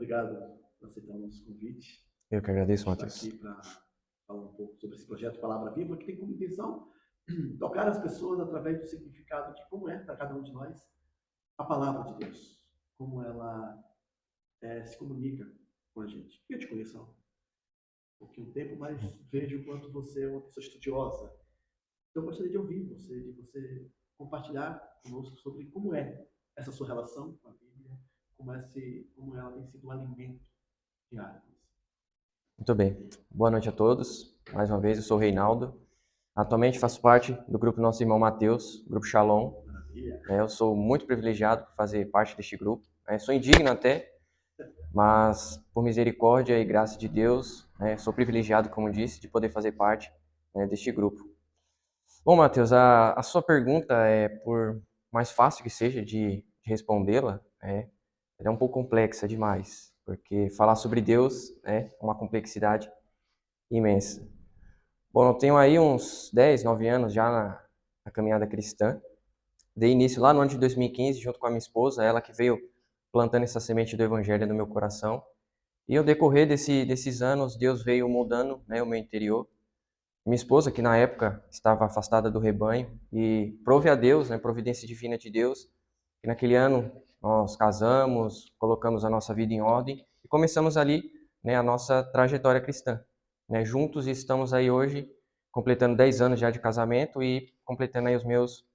obrigado por aceitar o nosso convite. Eu que agradeço, Estar Matheus. aqui para falar um pouco sobre esse projeto Palavra Viva, que tem como intenção tocar as pessoas através do significado de como é para cada um de nós a palavra de Deus, como ela se comunica com a gente. Eu te conheço há um pouquinho tempo, mas vejo o quanto você é uma pessoa estudiosa. Então, eu gostaria de ouvir você, de você compartilhar conosco sobre como é essa sua relação com a Bíblia, como ela tem sido um alimento diário. Muito bem. Boa noite a todos. Mais uma vez, eu sou o Reinaldo. Atualmente faço parte do grupo Nosso Irmão Mateus, Grupo Shalom. Maravilha. Eu sou muito privilegiado por fazer parte deste grupo. Sou indigno até, mas por misericórdia e graça de Deus, sou privilegiado, como disse, de poder fazer parte deste grupo. Bom, Mateus, a sua pergunta por mais fácil que seja de respondê-la, ela é um pouco complexa demais, porque falar sobre Deus é uma complexidade imensa. Bom, eu tenho aí uns 10, 9 anos já na caminhada cristã. Dei início lá no ano de 2015, junto com a minha esposa, ela que veio plantando essa semente do evangelho no meu coração. E ao decorrer desses anos, Deus veio moldando, o meu interior. Minha esposa, que na época estava afastada do rebanho, e prove a Deus, providência divina de Deus, que naquele ano nós casamos, colocamos a nossa vida em ordem e começamos ali, a nossa trajetória cristã. Juntos estamos aí hoje completando 10 anos já de casamento e completando aí os meus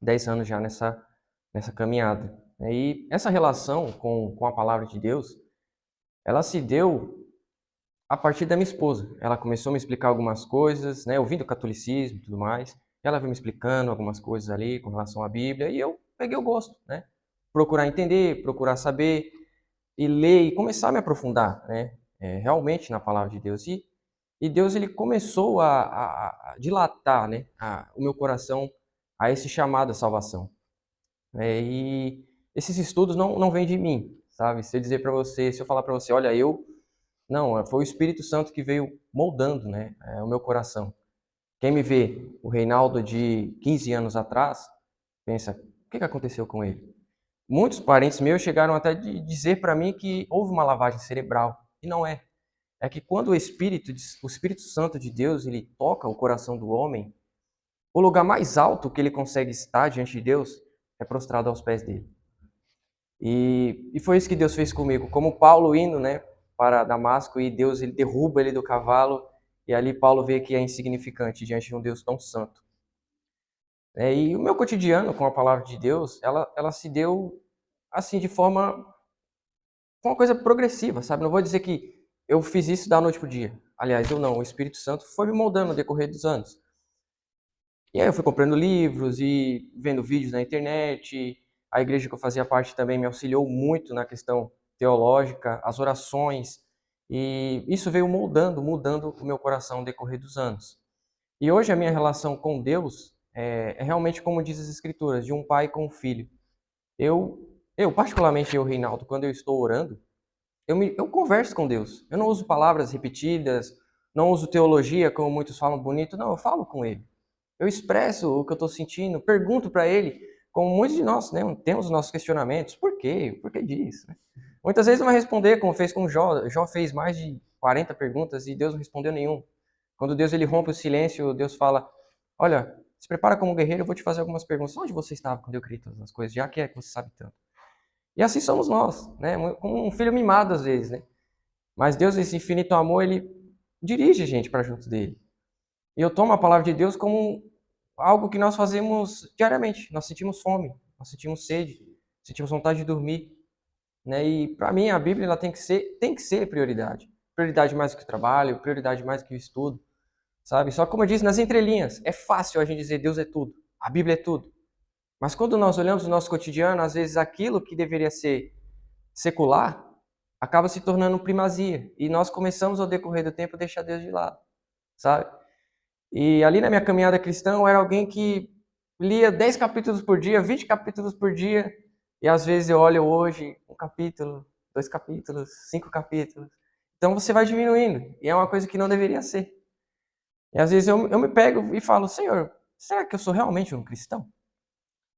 10 anos já nessa caminhada. E essa relação com a palavra de Deus, ela se deu a partir da minha esposa. Ela começou a me explicar algumas coisas, ouvindo o catolicismo e tudo mais. Ela veio me explicando algumas coisas ali com relação à Bíblia e eu peguei o gosto, Procurar entender, procurar saber e ler e começar a me aprofundar, realmente na palavra de Deus. E Deus ele começou a dilatar, o meu coração a esse chamado à salvação. E esses estudos não vêm de mim, sabe? Se eu falar para você, olha, não, foi o Espírito Santo que veio moldando, o meu coração. Quem me vê, o Reinaldo de 15 anos atrás, pensa, o que aconteceu com ele? Muitos parentes meus chegaram até de dizer para mim que houve uma lavagem cerebral, e não é. É que quando o Espírito Santo de Deus, ele toca o coração do homem, o lugar mais alto que ele consegue estar diante de Deus é prostrado aos pés dele. E foi isso que Deus fez comigo. Como Paulo indo, para Damasco e Deus ele derruba ele do cavalo e ali Paulo vê que é insignificante diante de um Deus tão santo. E o meu cotidiano com a palavra de Deus, ela se deu assim de forma uma coisa progressiva, sabe? Não vou dizer que eu fiz isso da noite pro dia. Aliás, eu não. O Espírito Santo foi me moldando no decorrer dos anos. E aí eu fui comprando livros e vendo vídeos na internet. A igreja que eu fazia parte também me auxiliou muito na questão teológica, as orações. E isso veio mudando o meu coração no decorrer dos anos. E hoje a minha relação com Deus é realmente como diz as Escrituras, de um pai com um filho. Particularmente eu, Reinaldo, quando eu estou orando, eu converso com Deus. Eu não uso palavras repetidas, não uso teologia, como muitos falam bonito. Não, eu falo com Ele. Eu expresso o que eu estou sentindo, pergunto para Ele, como muitos de nós temos os nossos questionamentos. Por quê? Por que disso? Muitas vezes não vai responder, como fez com Jó. Jó fez mais de 40 perguntas e Deus não respondeu nenhum. Quando Deus ele rompe o silêncio, Deus fala, olha, se prepara como guerreiro, eu vou te fazer algumas perguntas. Onde você estava quando eu criei todas as coisas? Já que é que você sabe tanto. E assim somos nós, como um filho mimado às vezes, Mas Deus, esse infinito amor, ele dirige a gente para junto dele. E eu tomo a palavra de Deus como algo que nós fazemos diariamente. Nós sentimos fome, nós sentimos sede, sentimos vontade de dormir, E para mim a Bíblia ela tem que ser prioridade. Prioridade mais que o trabalho, prioridade mais que o estudo, sabe? Só que como eu disse nas entrelinhas, é fácil a gente dizer Deus é tudo, a Bíblia é tudo. Mas quando nós olhamos o nosso cotidiano, às vezes aquilo que deveria ser secular acaba se tornando primazia. E nós começamos ao decorrer do tempo a deixar Deus de lado, sabe? E ali na minha caminhada cristã, eu era alguém que lia 10 capítulos por dia, 20 capítulos por dia, e às vezes eu olho hoje um capítulo, 2 capítulos, 5 capítulos. Então você vai diminuindo, e é uma coisa que não deveria ser. E às vezes eu me pego e falo, Senhor, será que eu sou realmente um cristão?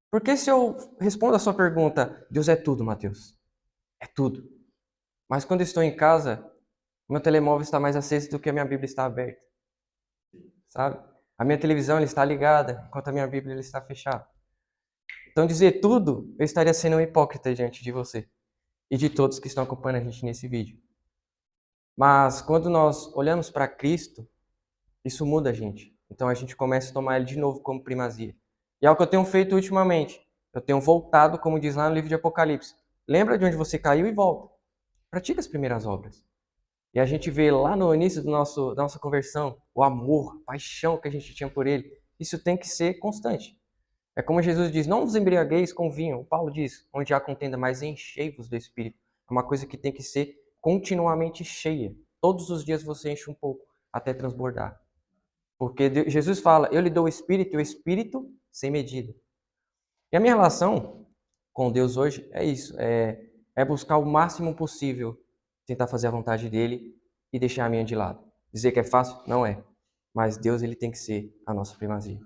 Porque se eu respondo a sua pergunta, Deus é tudo, Mateus, é tudo. Mas quando eu estou em casa, meu telemóvel está mais aceso do que a minha Bíblia está aberta, sabe? A minha televisão ela está ligada, enquanto a minha Bíblia ela está fechada. Então, dizer tudo, eu estaria sendo um hipócrita diante de você e de todos que estão acompanhando a gente nesse vídeo. Mas quando nós olhamos para Cristo, isso muda a gente. Então a gente começa a tomar ele de novo como primazia. E é o que eu tenho feito ultimamente. Eu tenho voltado, como diz lá no livro de Apocalipse. Lembra de onde você caiu e volta. Pratica as primeiras obras. E a gente vê lá no início da nossa conversão, o amor, a paixão que a gente tinha por ele. Isso tem que ser constante. É como Jesus diz, não vos embriagueis com vinho. O Paulo diz, onde há contenda, mas enchei-vos do Espírito. É uma coisa que tem que ser continuamente cheia. Todos os dias você enche um pouco, até transbordar. Porque Jesus fala, eu lhe dou o Espírito, e o Espírito sem medida. E a minha relação com Deus hoje é isso, é buscar o máximo possível, tentar fazer a vontade dele e deixar a minha de lado. Dizer que é fácil? Não é. Mas Deus ele tem que ser a nossa primazia.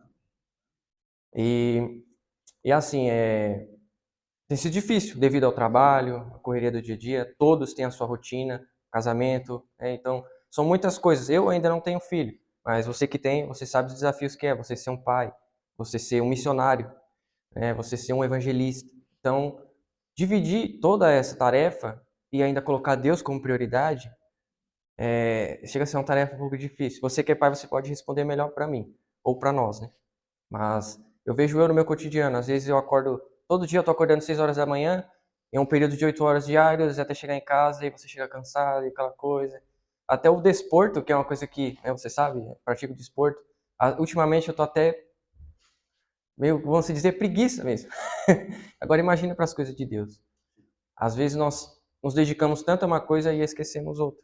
E assim, tem sido difícil devido ao trabalho, à correria do dia a dia, todos têm a sua rotina, casamento, então são muitas coisas. Eu ainda não tenho filho, mas você que tem, você sabe os desafios que é você ser um pai, você ser um missionário, você ser um evangelista. Então, dividir toda essa tarefa e ainda colocar Deus como prioridade, chega a ser uma tarefa um pouco difícil. Você que é pai, você pode responder melhor para mim, ou para nós, né? Mas eu vejo eu no meu cotidiano, às vezes eu acordo, todo dia eu tô acordando 6 horas da manhã, em um período de 8 horas diárias, até chegar em casa, e você chega cansado, e aquela coisa. Até o desporto, que é uma coisa que, você sabe, eu pratico desporto. Ultimamente eu tô até meio, vamos dizer, preguiça mesmo. Agora imagina para as coisas de Deus. Às vezes nós nos dedicamos tanto a uma coisa e esquecemos outra.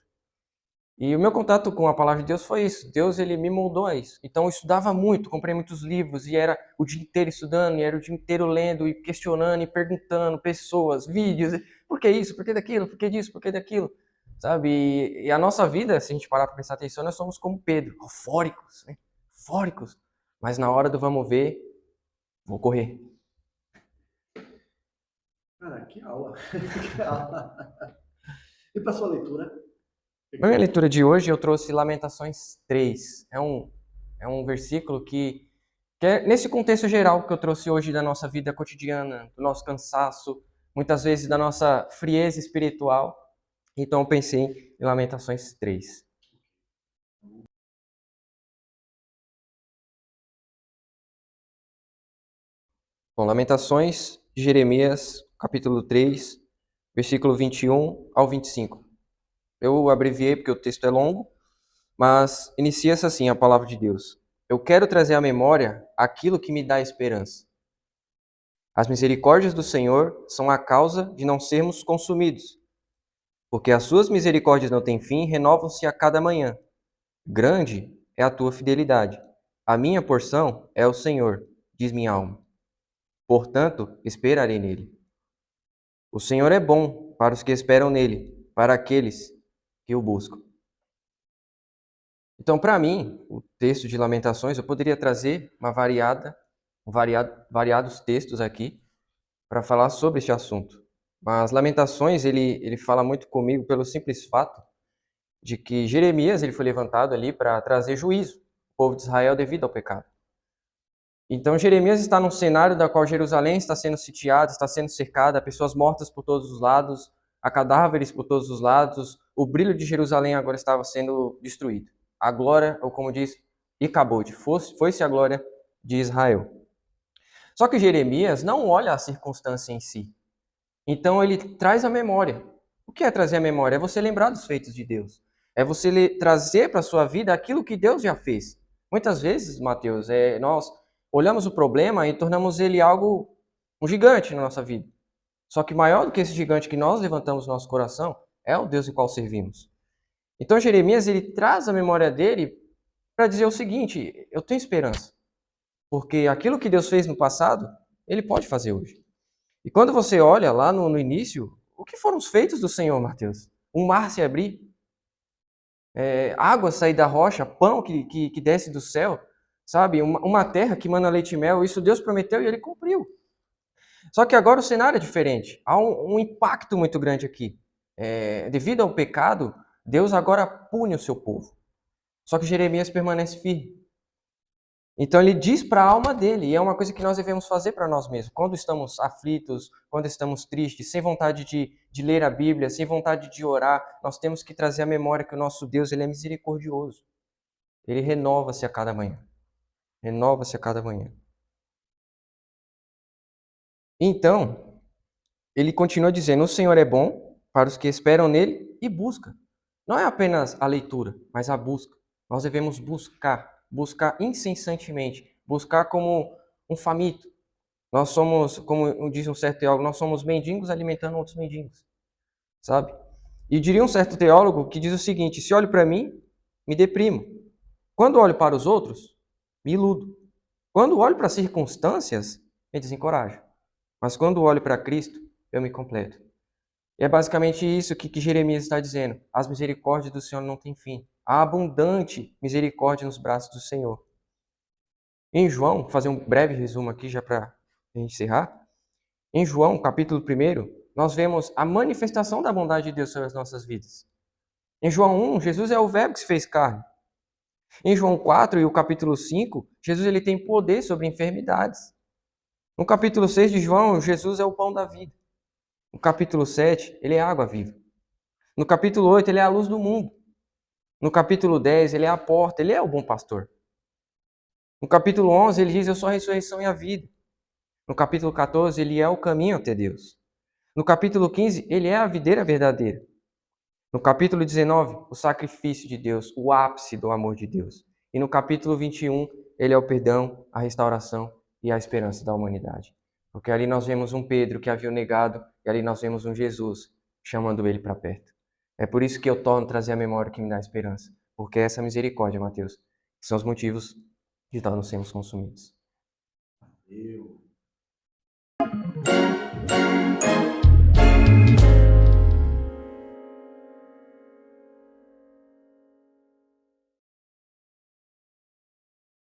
E o meu contato com a palavra de Deus foi isso. Deus ele me moldou a isso. Então eu estudava muito, comprei muitos livros e era o dia inteiro estudando, e era o dia inteiro lendo e questionando e perguntando pessoas, vídeos, por que isso, por que daquilo, por que disso, por que daquilo, sabe? E a nossa vida, se a gente parar para prestar atenção, nós somos como Pedro, eufóricos, né? Eufóricos. Mas na hora do vamos ver, vou correr. Cara, que aula. Que aula. E para sua leitura? Na minha leitura de hoje eu trouxe Lamentações 3. É um versículo que é nesse contexto geral que eu trouxe hoje da nossa vida cotidiana, do nosso cansaço, muitas vezes da nossa frieza espiritual. Então eu pensei em Lamentações 3. Bom, Lamentações de Jeremias, capítulo 3, versículo 21 ao 25. Eu abreviei porque o texto é longo, mas inicia-se assim a palavra de Deus. Eu quero trazer à memória aquilo que me dá esperança. As misericórdias do Senhor são a causa de não sermos consumidos, porque as suas misericórdias não têm fim e renovam-se a cada manhã. Grande é a tua fidelidade. A minha porção é o Senhor, diz minha alma. Portanto, esperarei nele. O Senhor é bom para os que esperam nele, para aqueles que o buscam. Então, para mim, o texto de Lamentações, eu poderia trazer variados textos aqui para falar sobre este assunto. Mas Lamentações, ele fala muito comigo pelo simples fato de que Jeremias ele foi levantado ali para trazer juízo ao povo de Israel devido ao pecado. Então Jeremias está num cenário da qual Jerusalém está sendo sitiada, está sendo cercada, pessoas mortas por todos os lados, há cadáveres por todos os lados, o brilho de Jerusalém agora estava sendo destruído. A glória, ou como diz, Icabod, foi-se a glória de Israel. Só que Jeremias não olha a circunstância em si. Então ele traz a memória. O que é trazer a memória? É você lembrar dos feitos de Deus. É você trazer para a sua vida aquilo que Deus já fez. Muitas vezes, Mateus, nós olhamos o problema e tornamos ele algo, um gigante na nossa vida. Só que maior do que esse gigante que nós levantamos no nosso coração é o Deus em qual servimos. Então Jeremias ele traz a memória dele para dizer o seguinte: eu tenho esperança. Porque aquilo que Deus fez no passado, ele pode fazer hoje. E quando você olha lá no início, o que foram os feitos do Senhor, Mateus? Um mar se abrir, água sair da rocha, pão que desce do céu, sabe? Uma terra que mana leite e mel, isso Deus prometeu e ele cumpriu. Só que agora o cenário é diferente. Há um impacto muito grande aqui. devido ao pecado, Deus agora pune o seu povo. Só que Jeremias permanece firme. Então ele diz para a alma dele, e é uma coisa que nós devemos fazer para nós mesmos. Quando estamos aflitos, quando estamos tristes, sem vontade de ler a Bíblia, sem vontade de orar, nós temos que trazer à memória que o nosso Deus, ele é misericordioso. Ele renova-se a cada manhã. Renova-se a cada manhã. Então, ele continua dizendo, o Senhor é bom para os que esperam nele e buscam. Não é apenas a leitura, mas a busca. Nós devemos buscar incessantemente, buscar como um faminto. Nós somos, como diz um certo teólogo, nós somos mendigos alimentando outros mendigos, sabe? E diria um certo teólogo que diz o seguinte, se olho para mim, me deprimo. Quando olho para os outros, me iludo. Quando olho para as circunstâncias, me desencorajo. Mas quando olho para Cristo, eu me completo. E é basicamente isso que Jeremias está dizendo. As misericórdias do Senhor não têm fim. Há abundante misericórdia nos braços do Senhor. Em João, vou fazer um breve resumo aqui já para a gente encerrar. Em João, capítulo 1, nós vemos a manifestação da bondade de Deus sobre as nossas vidas. Em João 1, Jesus é o verbo que se fez carne. Em João 4 e o capítulo 5, Jesus ele tem poder sobre enfermidades. No capítulo 6 de João, Jesus é o pão da vida. No capítulo 7, ele é a água viva. No capítulo 8, ele é a luz do mundo. No capítulo 10, ele é a porta, ele é o bom pastor. No capítulo 11, ele diz, eu sou a ressurreição e a vida. No capítulo 14, ele é o caminho até Deus. No capítulo 15, ele é a videira verdadeira. No capítulo 19, o sacrifício de Deus, o ápice do amor de Deus. E no capítulo 21, ele é o perdão, a restauração e a esperança da humanidade. Porque ali nós vemos um Pedro que havia negado e ali nós vemos um Jesus chamando ele para perto. É por isso que eu torno a trazer a memória que me dá esperança. Porque essa misericórdia, Mateus, que são os motivos de nós não sermos consumidos. Eu